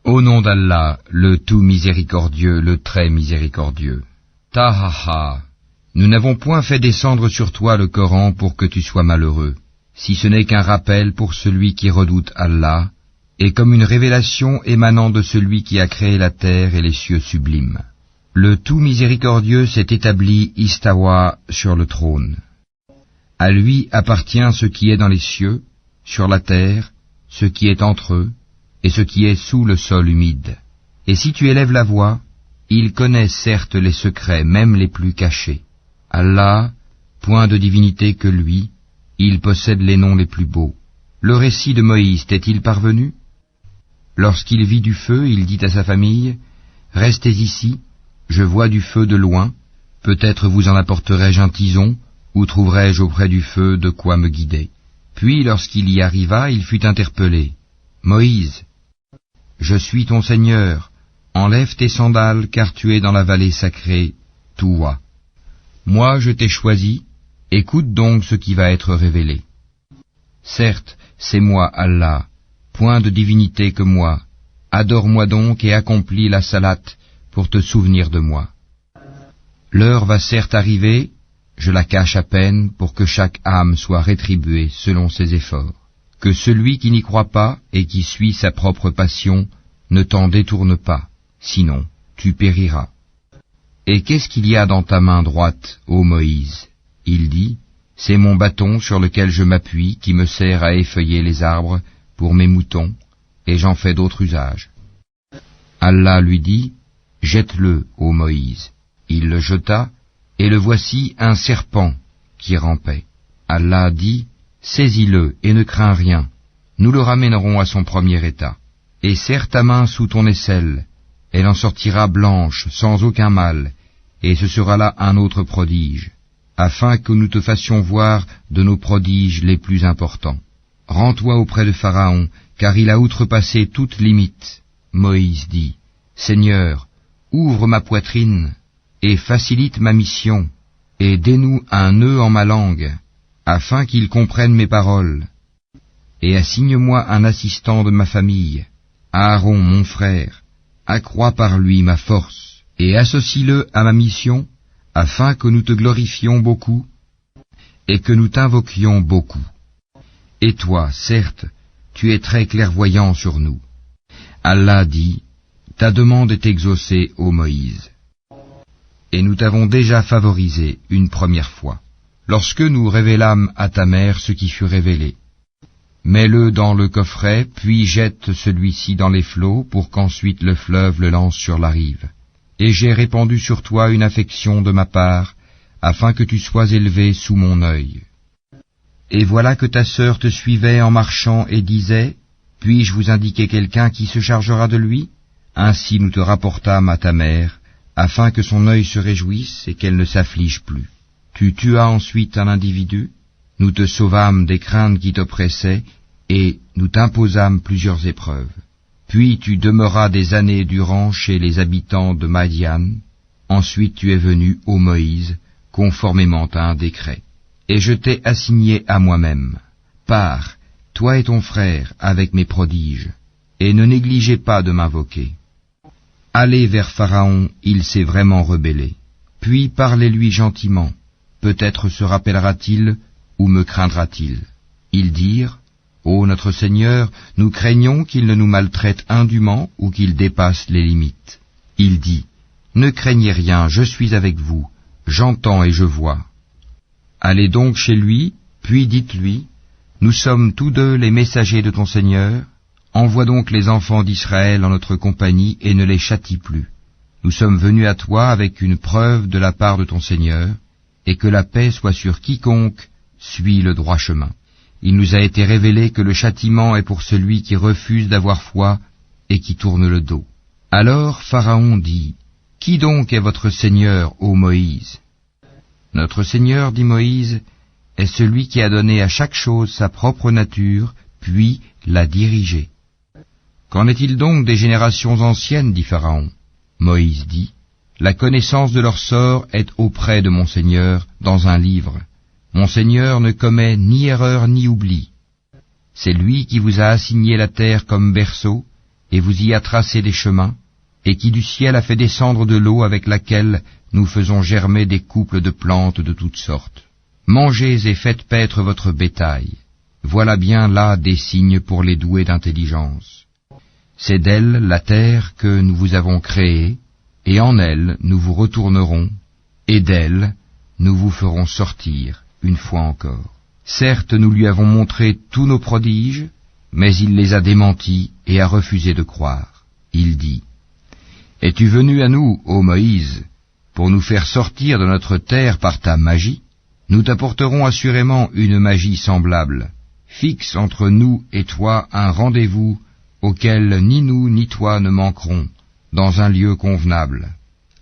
Au nom d'Allah, le tout miséricordieux, le très miséricordieux. Tahaha, nous n'avons point fait descendre sur toi le Coran pour que tu sois malheureux, si ce n'est qu'un rappel pour celui qui redoute Allah, et comme une révélation émanant de celui qui a créé la terre et les cieux sublimes. Le tout miséricordieux s'est établi istawa sur le trône. À lui appartient ce qui est dans les cieux, sur la terre, ce qui est entre eux, et ce qui est sous le sol humide. Et si tu élèves la voix, il connaît certes les secrets, même les plus cachés. Allah, point de divinité que lui, il possède les noms les plus beaux. Le récit de Moïse t'est-il parvenu? Lorsqu'il vit du feu, il dit à sa famille, « Restez ici, je vois du feu de loin, peut-être vous en apporterai-je un tison, ou trouverai-je auprès du feu de quoi me guider. » Puis lorsqu'il y arriva, il fut interpellé. « Moïse, je suis ton Seigneur, enlève tes sandales car tu es dans la vallée sacrée, Touwa. Moi je t'ai choisi, écoute donc ce qui va être révélé. Certes, c'est moi Allah, point de divinité que moi, adore-moi donc et accomplis la salate pour te souvenir de moi. L'heure va certes arriver, je la cache à peine pour que chaque âme soit rétribuée selon ses efforts. Que celui qui n'y croit pas et qui suit sa propre passion ne t'en détourne pas, sinon tu périras. Et qu'est-ce qu'il y a dans ta main droite, ô Moïse? Il dit, c'est mon bâton sur lequel je m'appuie qui me sert à effeuiller les arbres pour mes moutons, et j'en fais d'autres usages. Allah lui dit, jette-le, ô Moïse. Il le jeta, et le voici un serpent qui rampait. Allah dit, saisis-le et ne crains rien, nous le ramènerons à son premier état. Et serre ta main sous ton aisselle, elle en sortira blanche, sans aucun mal, et ce sera là un autre prodige, afin que nous te fassions voir de nos prodiges les plus importants. Rends-toi auprès de Pharaon, car il a outrepassé toute limite. Moïse dit, Seigneur, ouvre ma poitrine, et facilite ma mission, et dénoue un nœud en ma langue, afin qu'il comprenne mes paroles, et assigne-moi un assistant de ma famille, Aaron mon frère, accrois par lui ma force, et associe-le à ma mission, afin que nous te glorifions beaucoup, et que nous t'invoquions beaucoup. Et toi, certes, tu es très clairvoyant sur nous. Allah dit, ta demande est exaucée, ô Moïse. Et nous t'avons déjà favorisé une première fois, lorsque nous révélâmes à ta mère ce qui fut révélé. Mets-le dans le coffret, puis jette celui-ci dans les flots, pour qu'ensuite le fleuve le lance sur la rive. Et j'ai répandu sur toi une affection de ma part, afin que tu sois élevé sous mon œil. Et voilà que ta sœur te suivait en marchant et disait, puis-je vous indiquer quelqu'un qui se chargera de lui? Ainsi nous te rapportâmes à ta mère, afin que son œil se réjouisse et qu'elle ne s'afflige plus. Tu tuas ensuite un individu, nous te sauvâmes des craintes qui t'oppressaient, et nous t'imposâmes plusieurs épreuves. Puis tu demeuras des années durant chez les habitants de Madian. Ensuite tu es venu, ô Moïse, conformément à un décret. Et je t'ai assigné à moi-même. Pars, toi et ton frère, avec mes prodiges, et ne négligez pas de m'invoquer. Allez vers Pharaon, il s'est vraiment rebellé. Puis parlez-lui gentiment, peut-être se rappellera-t-il, ou me craindra-t-il. Ils dirent, ô notre Seigneur, nous craignons qu'il ne nous maltraite indûment ou qu'il dépasse les limites. Il dit, ne craignez rien, je suis avec vous, j'entends et je vois. Allez donc chez lui, puis dites-lui, nous sommes tous deux les messagers de ton Seigneur, envoie donc les enfants d'Israël en notre compagnie et ne les châtie plus. Nous sommes venus à toi avec une preuve de la part de ton Seigneur, et que la paix soit sur quiconque suit le droit chemin. Il nous a été révélé que le châtiment est pour celui qui refuse d'avoir foi et qui tourne le dos. Alors Pharaon dit, qui donc est votre Seigneur, ô Moïse? Notre Seigneur, dit Moïse, est celui qui a donné à chaque chose sa propre nature, puis l'a dirigée. Qu'en est-il donc des générations anciennes, dit Pharaon? Moïse dit, la connaissance de leur sort est auprès de mon Seigneur dans un livre. Mon Seigneur ne commet ni erreur ni oubli. C'est lui qui vous a assigné la terre comme berceau, et vous y a tracé des chemins, et qui du ciel a fait descendre de l'eau avec laquelle nous faisons germer des couples de plantes de toutes sortes. Mangez et faites paître votre bétail. Voilà bien là des signes pour les doués d'intelligence. C'est d'elle, la terre, que nous vous avons créée, et en elle nous vous retournerons, et d'elle nous vous ferons sortir, une fois encore. Certes, nous lui avons montré tous nos prodiges, mais il les a démentis et a refusé de croire. Il dit, « Es-tu venu à nous, ô Moïse, pour nous faire sortir de notre terre par ta magie? Nous t'apporterons assurément une magie semblable. Fixe entre nous et toi un rendez-vous auquel ni nous ni toi ne manquerons, dans un lieu convenable. »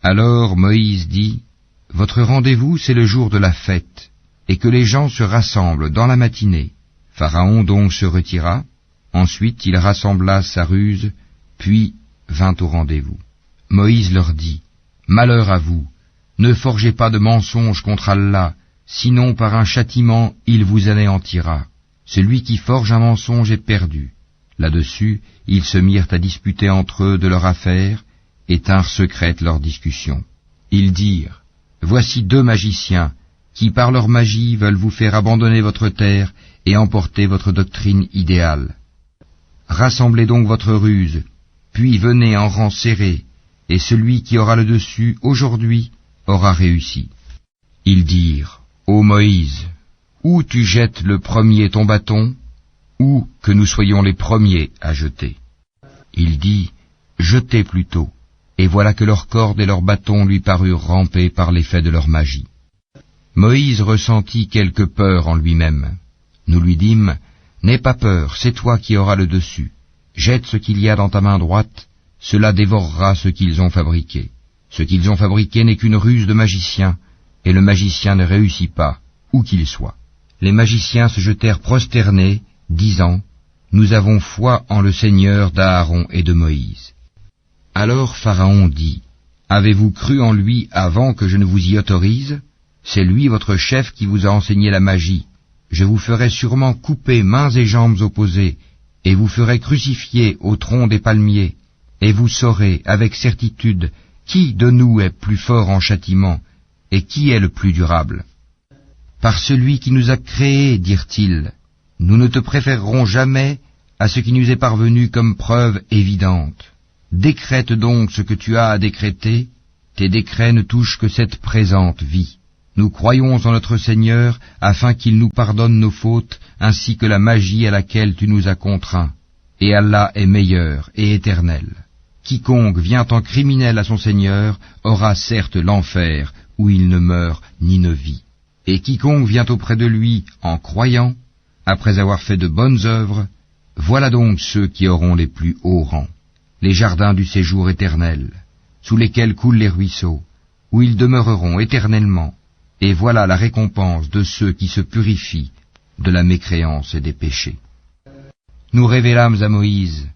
Alors Moïse dit, « Votre rendez-vous, c'est le jour de la fête, et que les gens se rassemblent dans la matinée. » Pharaon donc se retira, ensuite il rassembla sa ruse, puis vint au rendez-vous. Moïse leur dit, « Malheur à vous, ne forgez pas de mensonges contre Allah, sinon par un châtiment il vous anéantira. Celui qui forge un mensonge est perdu. » Là-dessus, ils se mirent à disputer entre eux de leur affaire, et tinrent secrète leur discussion. Ils dirent, « Voici 2 magiciens, qui par leur magie veulent vous faire abandonner votre terre et emporter votre doctrine idéale. Rassemblez donc votre ruse, puis venez en rang serré, et celui qui aura le dessus aujourd'hui aura réussi. » Ils dirent, « Ô Moïse, ou tu jettes le premier ton bâton, ou que nous soyons les premiers à jeter. » Il dit, « Jetez plutôt. » Et voilà que leurs cordes et leurs bâtons lui parurent ramper par l'effet de leur magie. Moïse ressentit quelque peur en lui-même. Nous lui dîmes, « N'aie pas peur, c'est toi qui auras le dessus. Jette ce qu'il y a dans ta main droite, cela dévorera ce qu'ils ont fabriqué. Ce qu'ils ont fabriqué n'est qu'une ruse de magicien, et le magicien ne réussit pas, où qu'il soit. » Les magiciens se jetèrent prosternés, disant, « Nous avons foi en le Seigneur d'Aaron et de Moïse. » Alors Pharaon dit, « Avez-vous cru en lui avant que je ne vous y autorise? C'est lui votre chef qui vous a enseigné la magie. Je vous ferai sûrement couper mains et jambes opposées, et vous ferai crucifier au tronc des palmiers, et vous saurez avec certitude qui de nous est plus fort en châtiment, et qui est le plus durable. Par celui qui nous a créés, dirent-ils, nous ne te préférerons jamais à ce qui nous est parvenu comme preuve évidente. Décrète donc ce que tu as à décréter, tes décrets ne touchent que cette présente vie. Nous croyons en notre Seigneur afin qu'il nous pardonne nos fautes ainsi que la magie à laquelle tu nous as contraints. Et Allah est meilleur et éternel. Quiconque vient en criminel à son Seigneur aura certes l'enfer où il ne meurt ni ne vit. Et quiconque vient auprès de lui en croyant, après avoir fait de bonnes œuvres, voilà donc ceux qui auront les plus hauts rangs. Les jardins du séjour éternel, sous lesquels coulent les ruisseaux, où ils demeureront éternellement, et voilà la récompense de ceux qui se purifient de la mécréance et des péchés. Nous révélâmes à Moïse,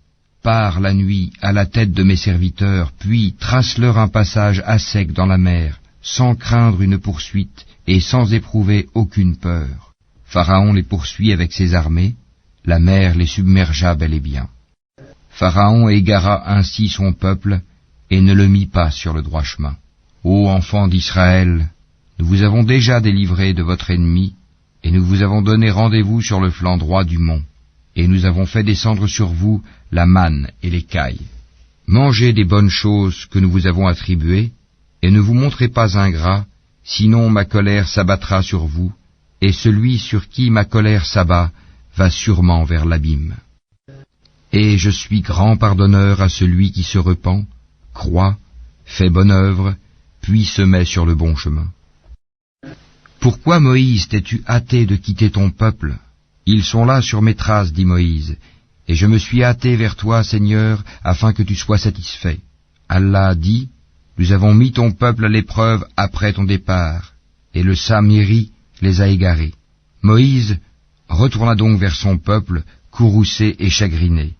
pars la nuit à la tête de mes serviteurs, puis trace-leur un passage à sec dans la mer, sans craindre une poursuite et sans éprouver aucune peur. Pharaon les poursuit avec ses armées, la mer les submergea bel et bien. Pharaon égara ainsi son peuple, et ne le mit pas sur le droit chemin. Ô enfants d'Israël, nous vous avons déjà délivrés de votre ennemi, et nous vous avons donné rendez-vous sur le flanc droit du mont, et nous avons fait descendre sur vous la manne et l'écaille. Mangez des bonnes choses que nous vous avons attribuées, et ne vous montrez pas ingrats, sinon ma colère s'abattra sur vous, et celui sur qui ma colère s'abat va sûrement vers l'abîme. Et je suis grand pardonneur à celui qui se repent, croit, fait bonne œuvre, puis se met sur le bon chemin. Pourquoi, Moïse, t'es-tu hâté de quitter ton peuple? Ils sont là sur mes traces, dit Moïse, et je me suis hâté vers toi, Seigneur, afin que tu sois satisfait. Allah dit, nous avons mis ton peuple à l'épreuve après ton départ, et le Samiri les a égarés. Moïse retourna donc vers son peuple, courroucé et chagriné.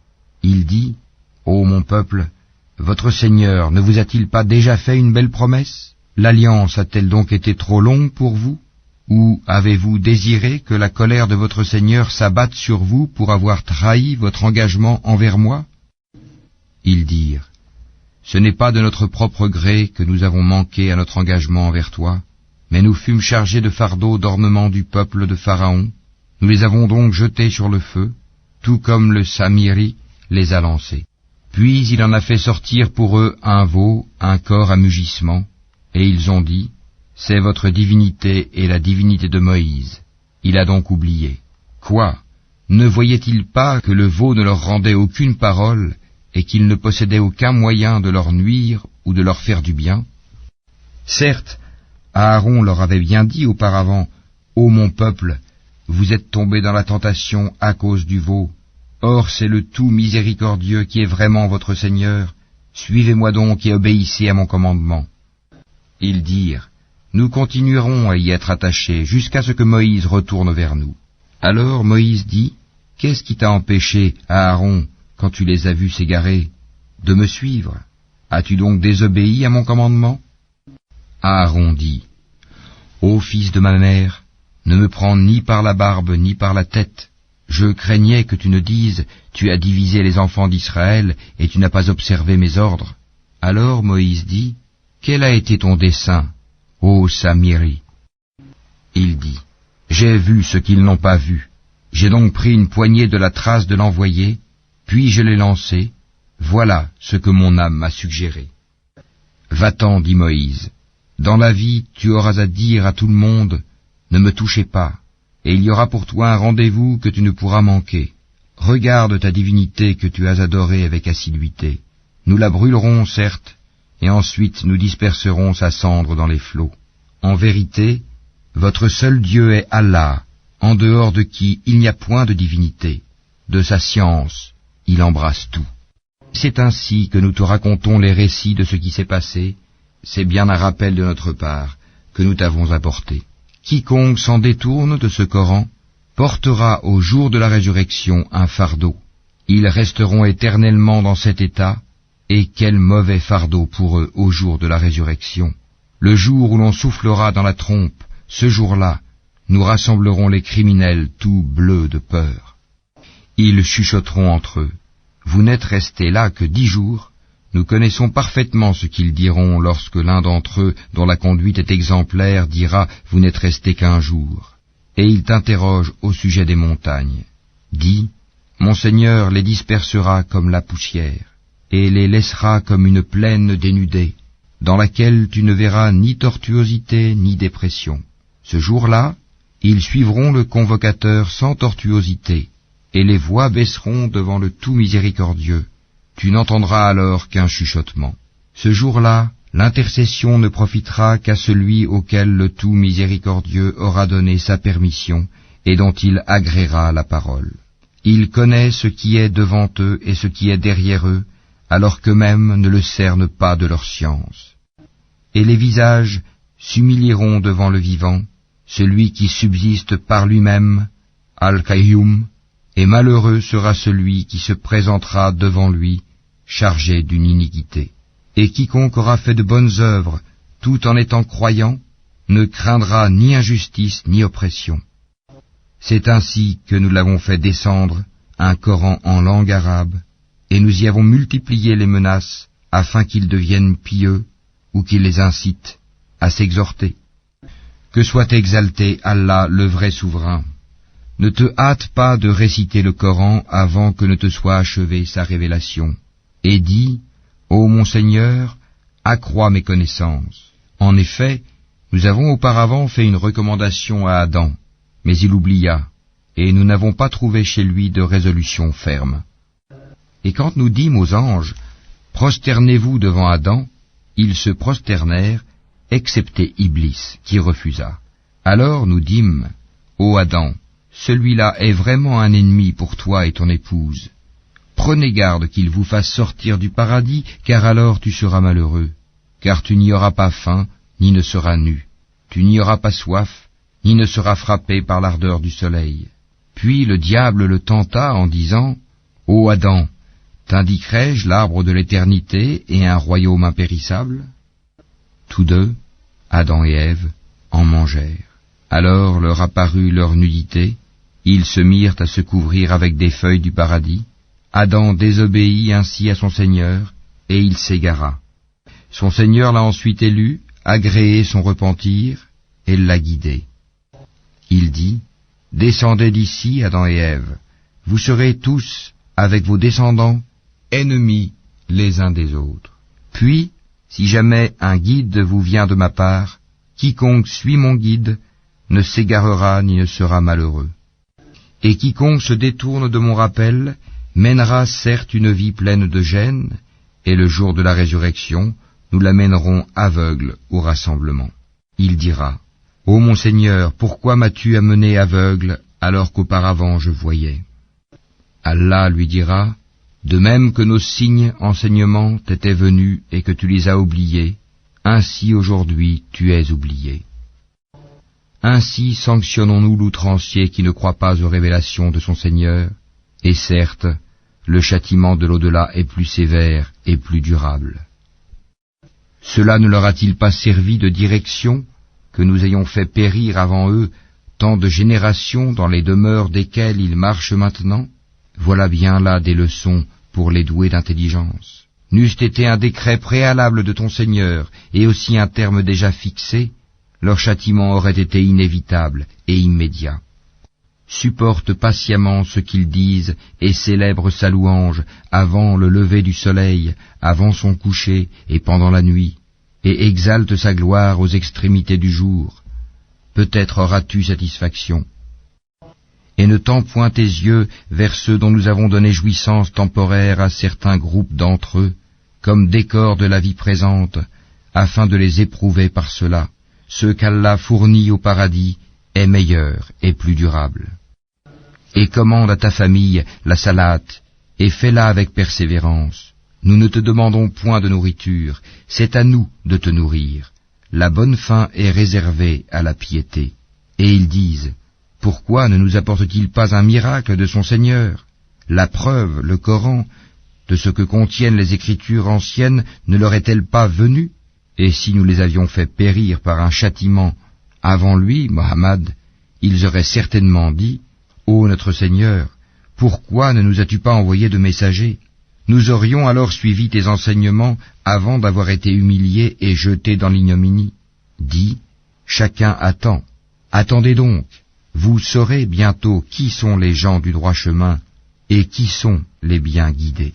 Il dit, ô mon peuple, votre Seigneur ne vous a-t-il pas déjà fait une belle promesse? L'alliance a-t-elle donc été trop longue pour vous? Ou avez-vous désiré que la colère de votre Seigneur s'abatte sur vous pour avoir trahi votre engagement envers moi? Ce n'est pas de notre propre gré que nous avons manqué à notre engagement envers toi, mais nous fûmes chargés de fardeaux d'ornement du peuple de Pharaon. Nous les avons donc jetés sur le feu, tout comme le Samiri les a lancés. Puis il en a fait sortir pour eux un veau, un corps à mugissement, et ils ont dit, « C'est votre divinité et la divinité de Moïse. » Il a donc oublié. Quoi? Ne voyaient-ils pas que le veau ne leur rendait aucune parole, et qu'il ne possédait aucun moyen de leur nuire ou de leur faire du bien? Certes, Aaron leur avait bien dit auparavant, « Ô mon peuple, vous êtes tombés dans la tentation à cause du veau. Or c'est le tout miséricordieux qui est vraiment votre Seigneur. Suivez-moi donc et obéissez à mon commandement. » Ils dirent, « Nous continuerons à y être attachés jusqu'à ce que Moïse retourne vers nous. » Alors Moïse dit, « Qu'est-ce qui t'a empêché, Aaron, quand tu les as vus s'égarer, de me suivre? As-tu donc désobéi à mon commandement ?» Aaron dit, « Ô fils de ma mère, ne me prends ni par la barbe ni par la tête. Je craignais que tu ne dises, tu as divisé les enfants d'Israël et tu n'as pas observé mes ordres. » Alors Moïse dit, « Quel a été ton dessein, ô Samiri ?» Il dit, « J'ai vu ce qu'ils n'ont pas vu. J'ai donc pris une poignée de la trace de l'envoyé, puis je l'ai lancé. Voilà ce que mon âme m'a suggéré. » Va-t'en, dit Moïse. Dans la vie, tu auras à dire à tout le monde, ne me touchez pas, et il y aura pour toi un rendez-vous que tu ne pourras manquer. Regarde ta divinité que tu as adorée avec assiduité. Nous la brûlerons, certes, et ensuite nous disperserons sa cendre dans les flots. En vérité, votre seul Dieu est Allah, en dehors de qui il n'y a point de divinité. De sa science, il embrasse tout. C'est ainsi que nous te racontons les récits de ce qui s'est passé. C'est bien un rappel de notre part que nous t'avons apporté. Quiconque s'en détourne de ce Coran portera au jour de la résurrection un fardeau. Ils resteront éternellement dans cet état, et quel mauvais fardeau pour eux au jour de la résurrection. Le jour où l'on soufflera dans la trompe, ce jour-là, nous rassemblerons les criminels tout bleus de peur. Ils chuchoteront entre eux. Vous n'êtes restés là que 10 jours. Nous connaissons parfaitement ce qu'ils diront lorsque l'un d'entre eux, dont la conduite est exemplaire, dira « Vous n'êtes restés qu'1 jour ». Et il t'interroge au sujet des montagnes. Dis « Mon Seigneur les dispersera comme la poussière, et les laissera comme une plaine dénudée, dans laquelle tu ne verras ni tortuosité ni dépression. Ce jour-là, ils suivront le convocateur sans tortuosité, et les voix baisseront devant le tout miséricordieux. Tu n'entendras alors qu'un chuchotement. Ce jour-là, l'intercession ne profitera qu'à celui auquel le tout miséricordieux aura donné sa permission et dont il agréera la parole. Il connaît ce qui est devant eux et ce qui est derrière eux, alors qu'eux-mêmes ne le cernent pas de leur science. Et les visages s'humilieront devant le vivant, celui qui subsiste par lui-même, Al-Qayyum, et malheureux sera celui qui se présentera devant lui, chargé d'une iniquité. Et quiconque aura fait de bonnes œuvres, tout en étant croyant, ne craindra ni injustice ni oppression. C'est ainsi que nous l'avons fait descendre, un Coran en langue arabe, et nous y avons multiplié les menaces, afin qu'ils deviennent pieux, ou qu'ils les incitent à s'exhorter. Que soit exalté Allah, le vrai souverain. Ne te hâte pas de réciter le Coran avant que ne te soit achevée sa révélation. Et dis, ô mon Seigneur, accrois mes connaissances. En effet, nous avons auparavant fait une recommandation à Adam, mais il oublia, et nous n'avons pas trouvé chez lui de résolution ferme. Et quand nous dîmes aux anges, prosternez-vous devant Adam, ils se prosternèrent, excepté Iblis, qui refusa. Alors nous dîmes, ô Adam, celui-là est vraiment un ennemi pour toi et ton épouse. Prenez garde qu'il vous fasse sortir du paradis, car alors tu seras malheureux. Car tu n'y auras pas faim, ni ne seras nu. Tu n'y auras pas soif, ni ne seras frappé par l'ardeur du soleil. Puis le diable le tenta en disant, « Ô Adam, t'indiquerai-je l'arbre de l'éternité et un royaume impérissable ?» Tous deux, Adam et Ève, en mangèrent. Alors leur apparut leur nudité, ils se mirent à se couvrir avec des feuilles du paradis. Adam désobéit ainsi à son Seigneur, et il s'égara. Son Seigneur l'a ensuite élu, agréé son repentir, et l'a guidé. Il dit, « Descendez d'ici, Adam et Ève, vous serez tous, avec vos descendants, ennemis les uns des autres. Puis, si jamais un guide vous vient de ma part, quiconque suit mon guide ne s'égarera ni ne sera malheureux. Et quiconque se détourne de mon rappel mènera certes une vie pleine de gêne, et le jour de la résurrection, nous l'amènerons aveugle au rassemblement. Il dira, « Ô mon Seigneur, pourquoi m'as-tu amené aveugle alors qu'auparavant je voyais ?» Allah lui dira, « De même que nos signes enseignements t'étaient venus et que tu les as oubliés, ainsi aujourd'hui tu es oublié. » Ainsi sanctionnons-nous l'outrancier qui ne croit pas aux révélations de son Seigneur, et certes, le châtiment de l'au-delà est plus sévère et plus durable. Cela ne leur a-t-il pas servi de direction que nous ayons fait périr avant eux tant de générations dans les demeures desquelles ils marchent maintenant? Voilà bien là des leçons pour les doués d'intelligence. N'eût été un décret préalable de ton Seigneur et aussi un terme déjà fixé, leur châtiment aurait été inévitable et immédiat. Supporte patiemment ce qu'ils disent et célèbre sa louange avant le lever du soleil, avant son coucher et pendant la nuit, et exalte sa gloire aux extrémités du jour. Peut-être auras-tu satisfaction. Et ne tends point tes yeux vers ceux dont nous avons donné jouissance temporaire à certains groupes d'entre eux, comme décor de la vie présente, afin de les éprouver par cela. Ce qu'Allah fournit au paradis est meilleur et plus durable. Et commande à ta famille la salate, et fais-la avec persévérance. Nous ne te demandons point de nourriture, c'est à nous de te nourrir. La bonne faim est réservée à la piété. Et ils disent, pourquoi ne nous apporte-t-il pas un miracle de son Seigneur? La preuve, le Coran, de ce que contiennent les écritures anciennes ne leur est-elle pas venue? Et si nous les avions fait périr par un châtiment avant lui, Mohammed, ils auraient certainement dit, ô notre Seigneur, pourquoi ne nous as-tu pas envoyé de messagers? Nous aurions alors suivi tes enseignements avant d'avoir été humiliés et jetés dans l'ignominie. Dis, chacun attend. Attendez donc, vous saurez bientôt qui sont les gens du droit chemin et qui sont les bien guidés.